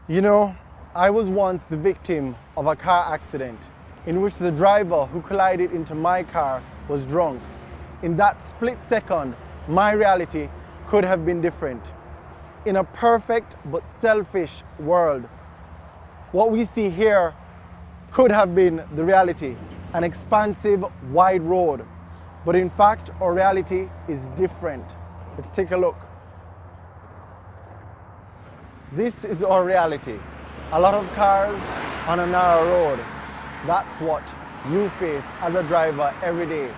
You know, I was once the victim of a car accident in which the driver who collided into my car was drunk. In that split second, my reality could have been different. In a perfect but selfish world, what we see here could have been the reality, an expansive, wide road. But in fact, our reality is different. Let's take a look. This is our reality. A lot of cars on a narrow road. That's what you face as a driver every day.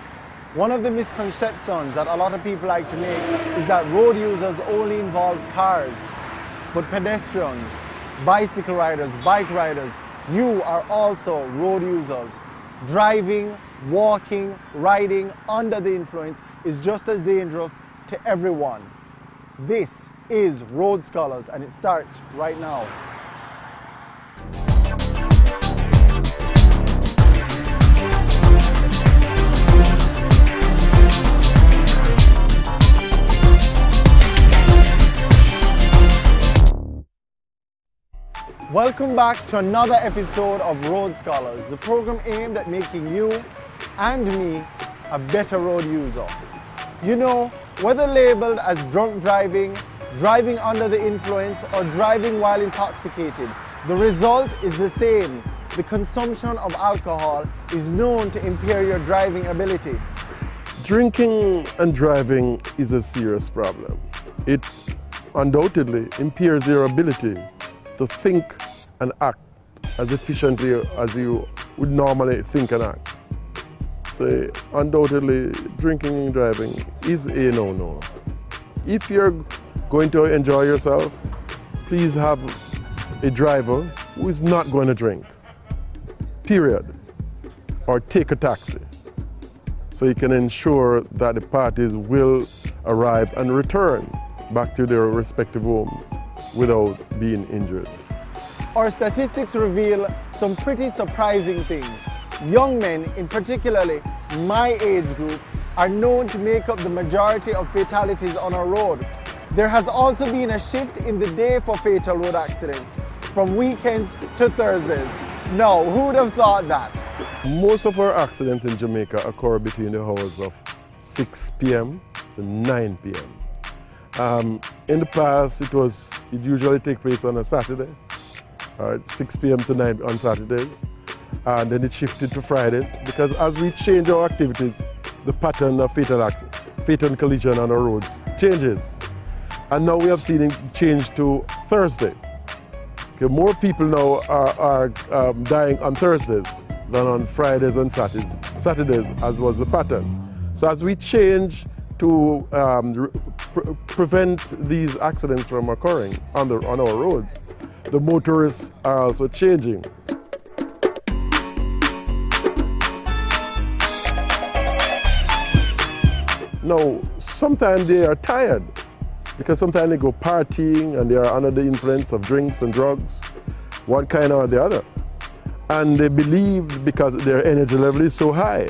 One of the misconceptions that a lot of people like to make is that road users only involve cars, but pedestrians, bicycle riders, bike riders, you are also road users. Driving, walking, riding under the influence is just as dangerous to everyone. This is Road Scholars, and it starts right now. Welcome back to another episode of Road Scholars, the program aimed at making you and me a better road user. You know, whether labeled as drunk driving, driving under the influence, or driving while intoxicated, the result is the same. The consumption of alcohol is known to impair your driving ability. Drinking and driving is a serious problem. It undoubtedly impairs your ability to think and act as efficiently as you would normally think and act. So undoubtedly, drinking and driving is a no-no. If you're going to enjoy yourself, please have a driver who is not going to drink, period. Or take a taxi, so you can ensure that the parties will arrive and return back to their respective homes without being injured. Our statistics reveal some pretty surprising things. Young men, in particularly my age group, are known to make up the majority of fatalities on our road. There has also been a shift in the day for fatal road accidents, from weekends to Thursdays. Now, who would have thought that? Most of our accidents in Jamaica occur between the hours of 6 p.m. to 9 p.m. In the past, it usually take place on a Saturday, 6 p.m. to 9 on Saturdays, and then it shifted to Fridays, because as we change our activities, the pattern of fatal collision on our roads changes. And now we have seen it change to Thursday. Okay, more people now are dying on Thursdays than on Fridays and Saturdays, as was the pattern. So as we change to prevent these accidents from occurring on our roads, the motorists are also changing. Now, sometimes they are tired, because sometimes they go partying and they are under the influence of drinks and drugs, one kind or the other. And they believe because their energy level is so high.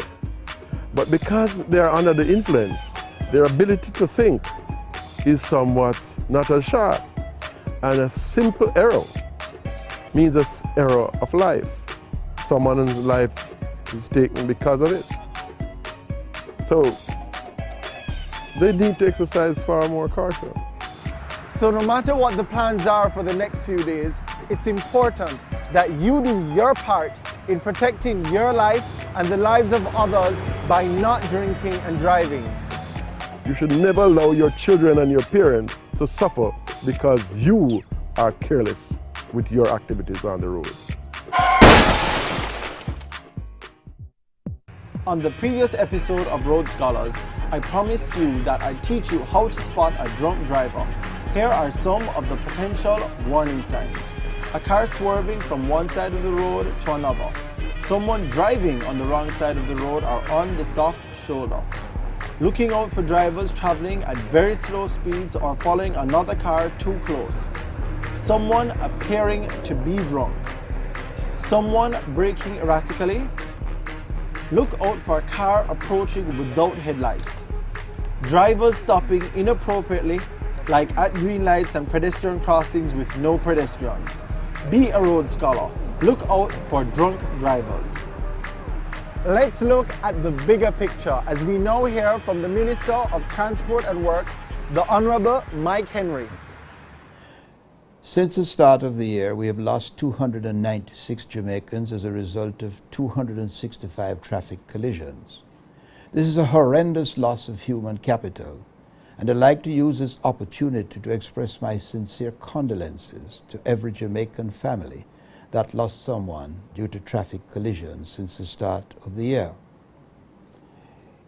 But because they are under the influence, their ability to think is somewhat not as sharp. And a simple error means an error of life. Someone's life is taken because of it. So they need to exercise far more caution. So no matter what the plans are for the next few days, it's important that you do your part in protecting your life and the lives of others by not drinking and driving. You should never allow your children and your parents to suffer because you are careless with your activities on the road. On the previous episode of Road Scholars, I promised you that I'd teach you how to spot a drunk driver. Here are some of the potential warning signs. A car swerving from one side of the road to another. Someone driving on the wrong side of the road or on the soft shoulder. Looking out for drivers traveling at very slow speeds or following another car too close. Someone appearing to be drunk. Someone braking erratically. Look out for a car approaching without headlights. Drivers stopping inappropriately, like at green lights and pedestrian crossings with no pedestrians. Be a road scholar. Look out for drunk drivers. Let's look at the bigger picture as we now hear from the Minister of Transport and Works, the Honourable Mike Henry. Since the start of the year, we have lost 296 Jamaicans as a result of 265 traffic collisions. This is a horrendous loss of human capital, and I'd like to use this opportunity to express my sincere condolences to every Jamaican family that lost someone due to traffic collisions since the start of the year.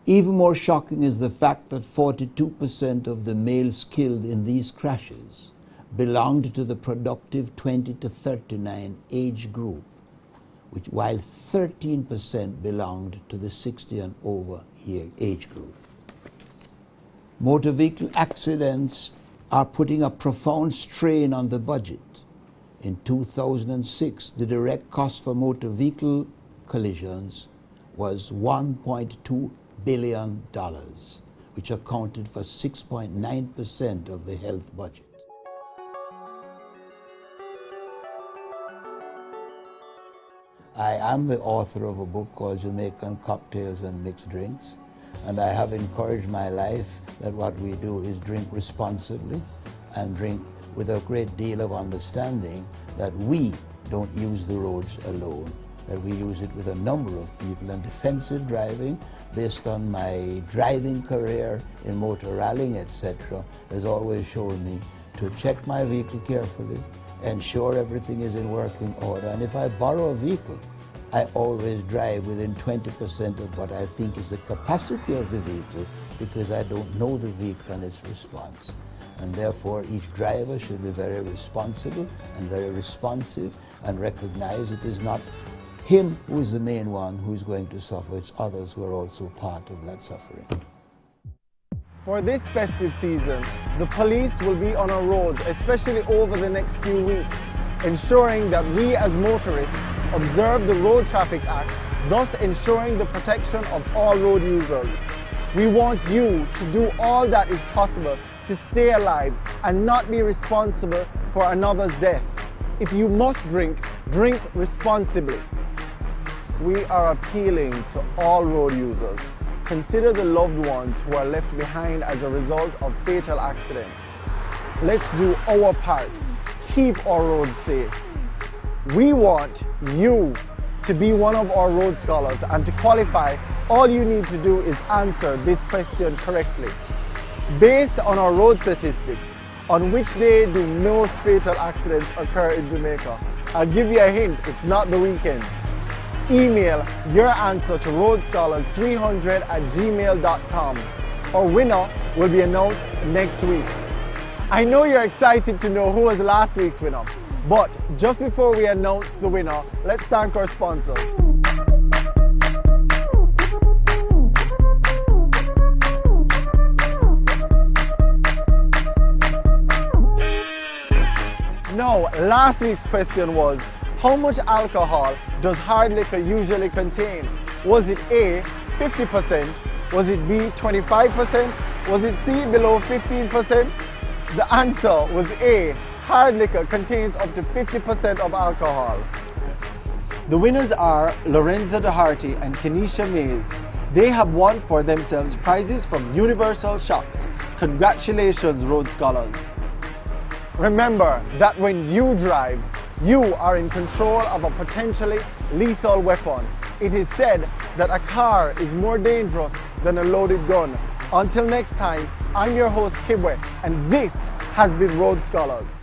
Even more shocking is the fact that 42% of the males killed in these crashes belonged to the productive 20 to 39 age group, while 13% belonged to the 60 and over year age group. Motor vehicle accidents are putting a profound strain on the budget. In 2006, the direct cost for motor vehicle collisions was $1.2 billion, which accounted for 6.9% of the health budget. I am the author of a book called Jamaican Cocktails and Mixed Drinks, and I have encouraged my life that what we do is drink responsibly and drink with a great deal of understanding that we don't use the roads alone, that we use it with a number of people. And defensive driving, based on my driving career in motor rallying, etc., has always shown me to check my vehicle carefully, ensure everything is in working order. And if I borrow a vehicle, I always drive within 20% of what I think is the capacity of the vehicle, because I don't know the vehicle and its response. And therefore, each driver should be very responsible and very responsive and recognize it is not him who is the main one who is going to suffer, it's others who are also part of that suffering. For this festive season, the police will be on our roads, especially over the next few weeks, ensuring that we as motorists observe the Road Traffic Act, thus ensuring the protection of all road users. We want you to do all that is possible to stay alive and not be responsible for another's death. If you must drink, drink responsibly. We are appealing to all road users. Consider the loved ones who are left behind as a result of fatal accidents. Let's do our part. Keep our roads safe. We want you to be one of our road scholars, and to qualify, all you need to do is answer this question correctly. Based on our road statistics, on which day do most fatal accidents occur in Jamaica? I'll give you a hint, it's not the weekends. Email your answer to roadscholars300@gmail.com. Our winner will be announced next week. I know you're excited to know who was last week's winner, but just before we announce the winner, let's thank our sponsors. Now, last week's question was, how much alcohol does hard liquor usually contain? Was it A, 50%? Was it B, 25%? Was it C, below 15%? The answer was A. Hard liquor contains up to 50% of alcohol. The winners are Lorenzo Doherty and Kenisha Mays. They have won for themselves prizes from Universal Shocks. Congratulations, Road Scholars. Remember that when you drive, you are in control of a potentially lethal weapon. It is said that a car is more dangerous than a loaded gun. Until next time, I'm your host Kibwe, and this has been Road Scholars.